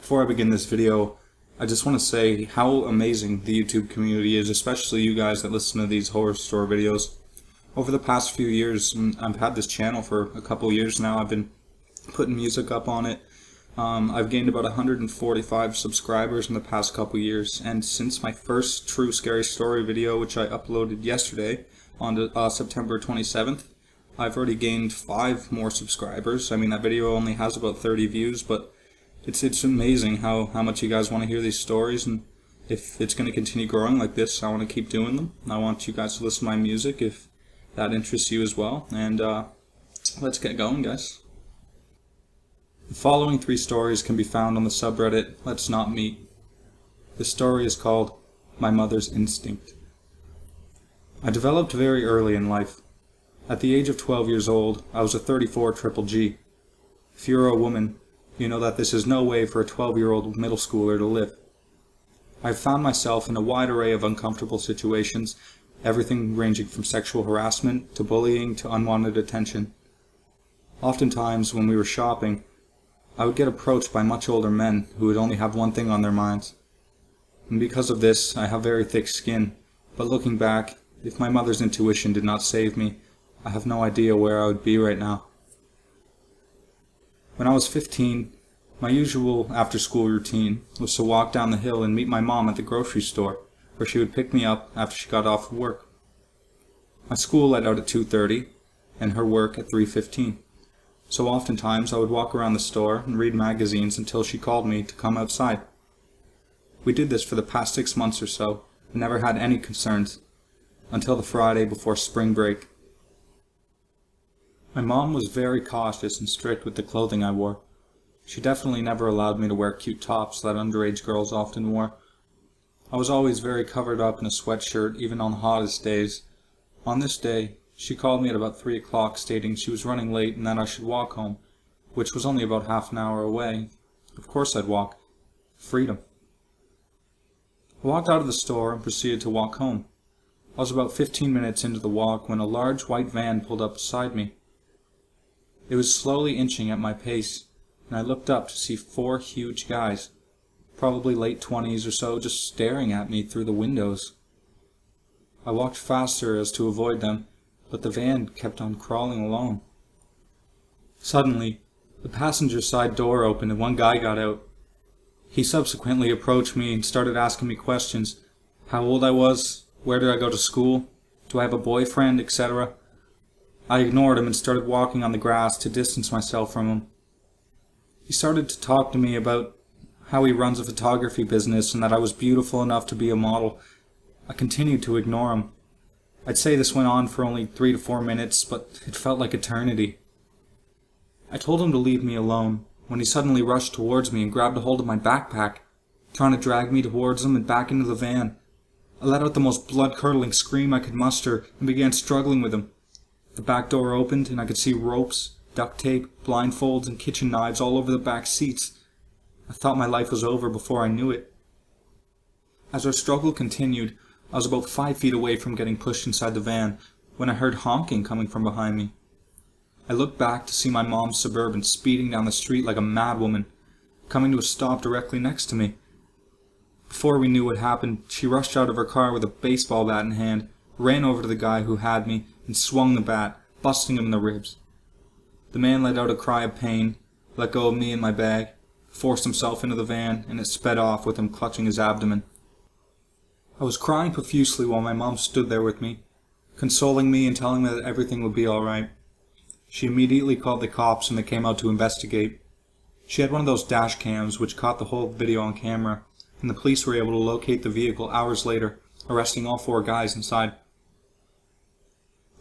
Before I begin this video, I just want to say how amazing the YouTube community is, especially you guys that listen to these horror story videos. Over the past few years, I've had this channel for a couple years now. I've been putting music up on it. I've gained about 145 subscribers in the past couple years, and since my first true scary story video, which I uploaded yesterday on September 27th, I've already gained 5 more subscribers. I mean, that video only has about 30 views, but it's amazing how much you guys want to hear these stories, and if it's going to continue growing like this, I want to keep doing them. I want you guys to listen to my music if that interests you as well, and let's get going, guys. The following 3 stories can be found on the subreddit Let's Not Meet. The story is called My Mother's Instinct. I developed very early in life. At the age of 12 years old, I was a 34 triple G. If you're a woman, you know that this is no way for a 12-year-old middle schooler to live. I've found myself in a wide array of uncomfortable situations, everything ranging from sexual harassment to bullying to unwanted attention. Oftentimes, when we were shopping, I would get approached by much older men who would only have one thing on their minds. And because of this, I have very thick skin, but looking back, if my mother's intuition did not save me, I have no idea where I would be right now. When I was 15, my usual after-school routine was to walk down the hill and meet my mom at the grocery store, where she would pick me up after she got off of work. My school let out at 2:30, and her work at 3:15. So oftentimes I would walk around the store and read magazines until she called me to come outside. We did this for the past 6 months or so, and never had any concerns, until the Friday before spring break. My mom was very cautious and strict with the clothing I wore. She definitely never allowed me to wear cute tops that underage girls often wore. I was always very covered up in a sweatshirt, even on the hottest days. On this day, she called me at about 3 o'clock stating she was running late and that I should walk home, which was only about half an hour away. Of course I'd walk. Freedom. I walked out of the store and proceeded to walk home. I was about 15 minutes into the walk when a large white van pulled up beside me. It was slowly inching at my pace, and I looked up to see 4 huge guys, probably late 20s or so, just staring at me through the windows. I walked faster as to avoid them, but the van kept on crawling along. Suddenly, the passenger side door opened and one guy got out. He subsequently approached me and started asking me questions: how old I was, where did I go to school, do I have a boyfriend, etc. I ignored him and started walking on the grass to distance myself from him. He started to talk to me about how he runs a photography business and that I was beautiful enough to be a model. I continued to ignore him. I'd say this went on for only 3 to 4 minutes, but it felt like eternity. I told him to leave me alone, when he suddenly rushed towards me and grabbed a hold of my backpack, trying to drag me towards him and back into the van. I let out the most blood-curdling scream I could muster and began struggling with him. The back door opened and I could see ropes, duct tape, blindfolds, and kitchen knives all over the back seats. I thought my life was over before I knew it. As our struggle continued, I was about 5 feet away from getting pushed inside the van when I heard honking coming from behind me. I looked back to see my mom's Suburban speeding down the street like a madwoman, coming to a stop directly next to me. Before we knew what happened, she rushed out of her car with a baseball bat in hand, ran over to the guy who had me, and swung the bat, busting him in the ribs. The man let out a cry of pain, let go of me and my bag, forced himself into the van, and it sped off with him clutching his abdomen. I was crying profusely while my mom stood there with me, consoling me and telling me that everything would be all right. She immediately called the cops and they came out to investigate. She had one of those dash cams which caught the whole video on camera, and the police were able to locate the vehicle hours later, arresting all 4 guys inside.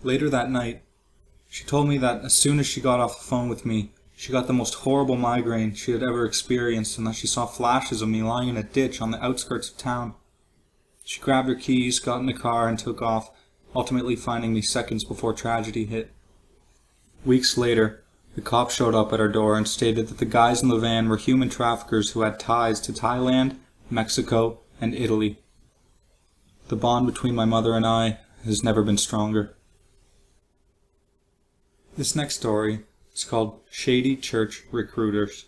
Later that night, she told me that as soon as she got off the phone with me, she got the most horrible migraine she had ever experienced, and that she saw flashes of me lying in a ditch on the outskirts of town. She grabbed her keys, got in the car, and took off, ultimately finding me seconds before tragedy hit. Weeks later, the cops showed up at our door and stated that the guys in the van were human traffickers who had ties to Thailand, Mexico, and Italy. The bond between my mother and I has never been stronger. This next story is called Shady Church Recruiters.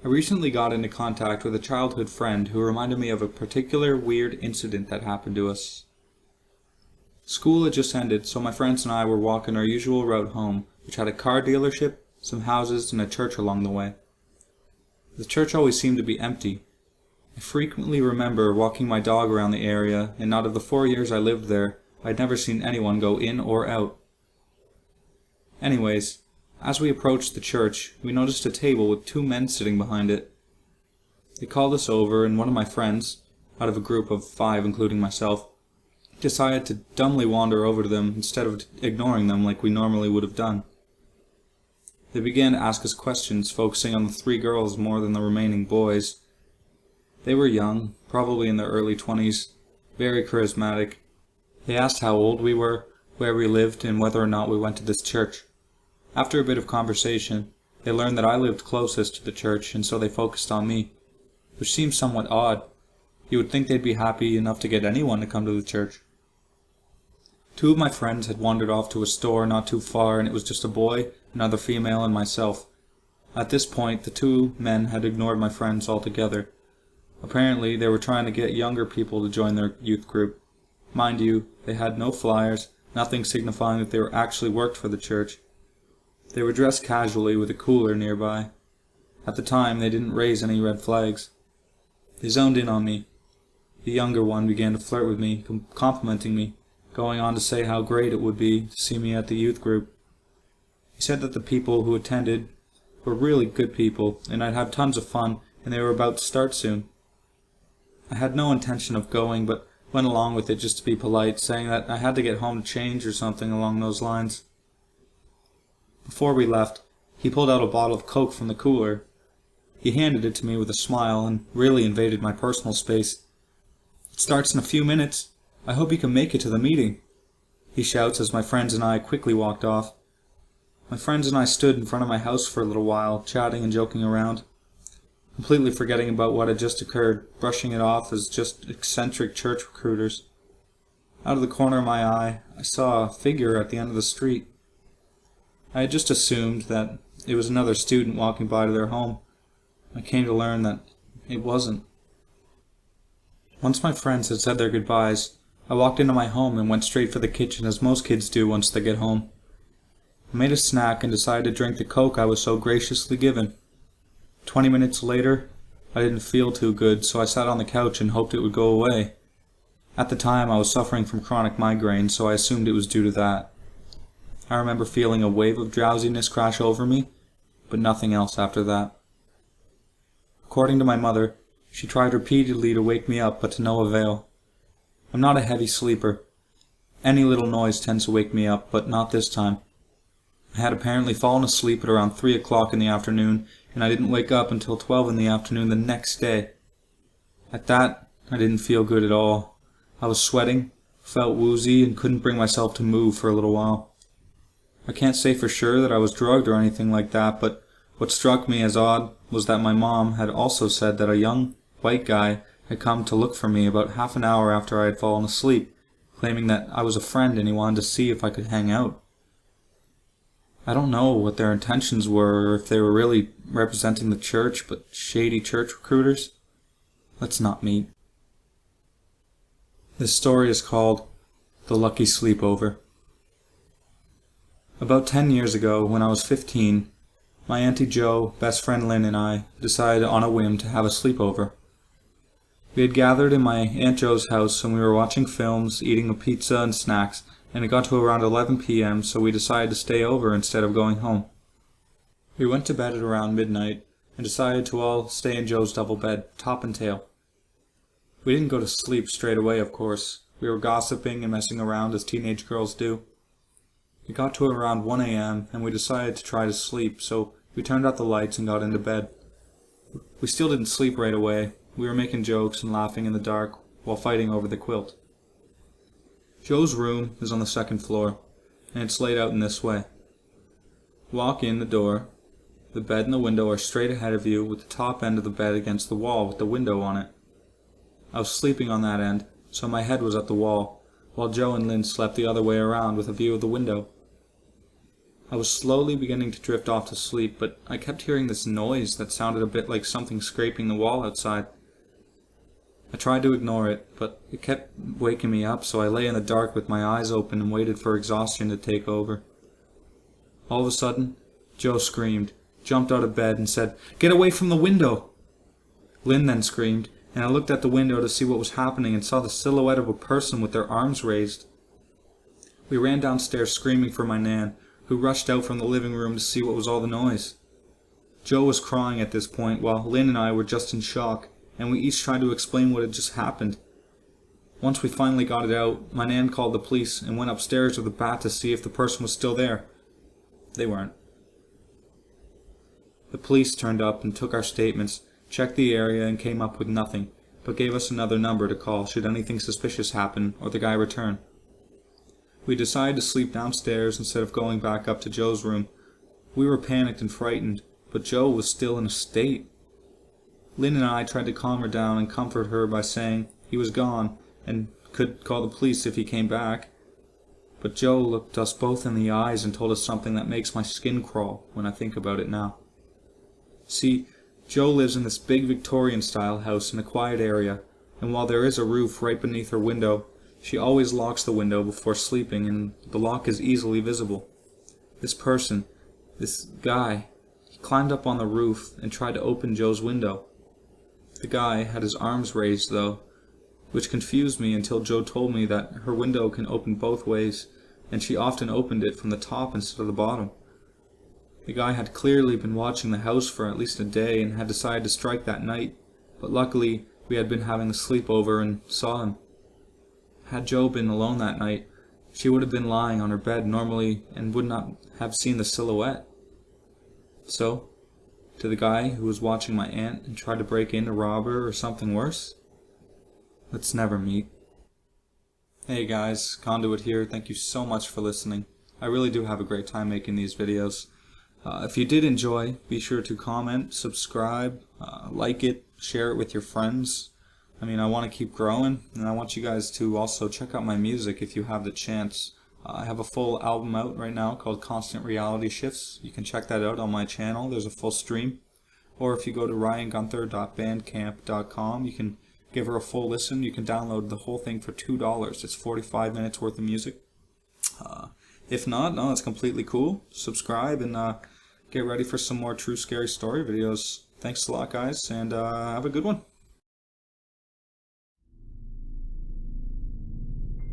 I recently got into contact with a childhood friend who reminded me of a particular weird incident that happened to us. School had just ended, so my friends and I were walking our usual route home, which had a car dealership, some houses, and a church along the way. The church always seemed to be empty. I frequently remember walking my dog around the area, and out of the 4 years I lived there, I'd never seen anyone go in or out. Anyways, as we approached the church, we noticed a table with 2 men sitting behind it. They called us over, and one of my friends, out of a group of 5 including myself, decided to dumbly wander over to them instead of ignoring them like we normally would have done. They began to ask us questions, focusing on the 3 girls more than the remaining boys. They were young, probably in their early 20s, very charismatic. They asked how old we were, where we lived, and whether or not we went to this church. After a bit of conversation, they learned that I lived closest to the church, and so they focused on me, which seems somewhat odd. You would think they'd be happy enough to get anyone to come to the church. 2 of my friends had wandered off to a store not too far, and it was just a boy, another female, and myself. At this point, the 2 men had ignored my friends altogether. Apparently, they were trying to get younger people to join their youth group. Mind you, they had no flyers, nothing signifying that they actually worked for the church. They were dressed casually with a cooler nearby. At the time, they didn't raise any red flags. They zoned in on me. The younger one began to flirt with me, complimenting me, going on to say how great it would be to see me at the youth group. He said that the people who attended were really good people, and I'd have tons of fun, and they were about to start soon. I had no intention of going, but went along with it just to be polite, saying that I had to get home to change or something along those lines. Before we left, he pulled out a bottle of Coke from the cooler. He handed it to me with a smile and really invaded my personal space. "It starts in a few minutes. I hope you can make it to the meeting," he shouts as my friends and I quickly walked off. My friends and I stood in front of my house for a little while, chatting and joking around, completely forgetting about what had just occurred, brushing it off as just eccentric church recruiters. Out of the corner of my eye, I saw a figure at the end of the street. I had just assumed that it was another student walking by to their home. I came to learn that it wasn't. Once my friends had said their goodbyes, I walked into my home and went straight for the kitchen as most kids do once they get home. I made a snack and decided to drink the Coke I was so graciously given. 20 minutes later, I didn't feel too good, so I sat on the couch and hoped it would go away. At the time, I was suffering from chronic migraine, so I assumed it was due to that. I remember feeling a wave of drowsiness crash over me, but nothing else after that. According to my mother, she tried repeatedly to wake me up, but to no avail. I'm not a heavy sleeper. Any little noise tends to wake me up, but not this time. I had apparently fallen asleep at around 3 o'clock in the afternoon, and I didn't wake up until 12 in the afternoon the next day. At that, I didn't feel good at all. I was sweating, felt woozy, and couldn't bring myself to move for a little while. I can't say for sure that I was drugged or anything like that, but what struck me as odd was that my mom had also said that a young, white guy had come to look for me about half an hour after I had fallen asleep, claiming that I was a friend and he wanted to see if I could hang out. I don't know what their intentions were, or if they were really representing the church, but shady church recruiters. Let's not meet. This story is called The Lucky Sleepover. About 10 years ago, when I was 15, my Auntie Jo, best friend Lynn, and I decided on a whim to have a sleepover. We had gathered in my Aunt Jo's house and we were watching films, eating a pizza and snacks, and it got to around 11 p.m., so we decided to stay over instead of going home. We went to bed at around midnight and decided to all stay in Jo's double bed, top and tail. We didn't go to sleep straight away, of course. We were gossiping and messing around as teenage girls do. It got to around 1 a.m. and we decided to try to sleep, so we turned out the lights and got into bed. We still didn't sleep right away. We were making jokes and laughing in the dark while fighting over the quilt. Jo's room is on the 2nd floor, and it's laid out in this way. Walk in the door. The bed and the window are straight ahead of you, with the top end of the bed against the wall with the window on it. I was sleeping on that end, so my head was at the wall, while Jo and Lynn slept the other way around with a view of the window. I was slowly beginning to drift off to sleep, but I kept hearing this noise that sounded a bit like something scraping the wall outside. I tried to ignore it, but it kept waking me up, so I lay in the dark with my eyes open and waited for exhaustion to take over. All of a sudden, Joe screamed, jumped out of bed, and said, "Get away from the window!" Lynn then screamed, and I looked at the window to see what was happening and saw the silhouette of a person with their arms raised. We ran downstairs screaming for my Nan, who rushed out from the living room to see what was all the noise. Joe was crying at this point, while Lynn and I were just in shock, and we each tried to explain what had just happened. Once we finally got it out, my Nan called the police and went upstairs with a bat to see if the person was still there. They weren't. The police turned up and took our statements, checked the area and came up with nothing, but gave us another number to call should anything suspicious happen or the guy return. We decided to sleep downstairs instead of going back up to Joe's room. We were panicked and frightened, but Joe was still in a state. Lynn and I tried to calm her down and comfort her by saying he was gone and could call the police if he came back. But Joe looked us both in the eyes and told us something that makes my skin crawl when I think about it now. See, Joe lives in this big Victorian-style house in a quiet area, and while there is a roof right beneath her window, she always locks the window before sleeping, and the lock is easily visible. This person, this guy, he climbed up on the roof and tried to open Joe's window. The guy had his arms raised, though, which confused me until Joe told me that her window can open both ways, and she often opened it from the top instead of the bottom. The guy had clearly been watching the house for at least a day and had decided to strike that night, but luckily we had been having a sleepover and saw him. Had Joe been alone that night, she would have been lying on her bed normally and would not have seen the silhouette. So, to the guy who was watching my aunt and tried to break in to rob her or something worse? Let's never meet. Hey guys, Conduit here. Thank you so much for listening. I really do have a great time making these videos. If you did enjoy, be sure to comment, subscribe, like it, share it with your friends. I want to keep growing, and I want you guys to also check out my music if you have the chance. I have a full album out right now called Constant Reality Shifts. You can check that out on my channel. There's a full stream. Or if you go to ryangunther.bandcamp.com, you can give her a full listen. You can download the whole thing for $2. It's 45 minutes worth of music. If not, no, that's completely cool. Subscribe and get ready for some more true scary story videos. Thanks a lot, guys, and have a good one.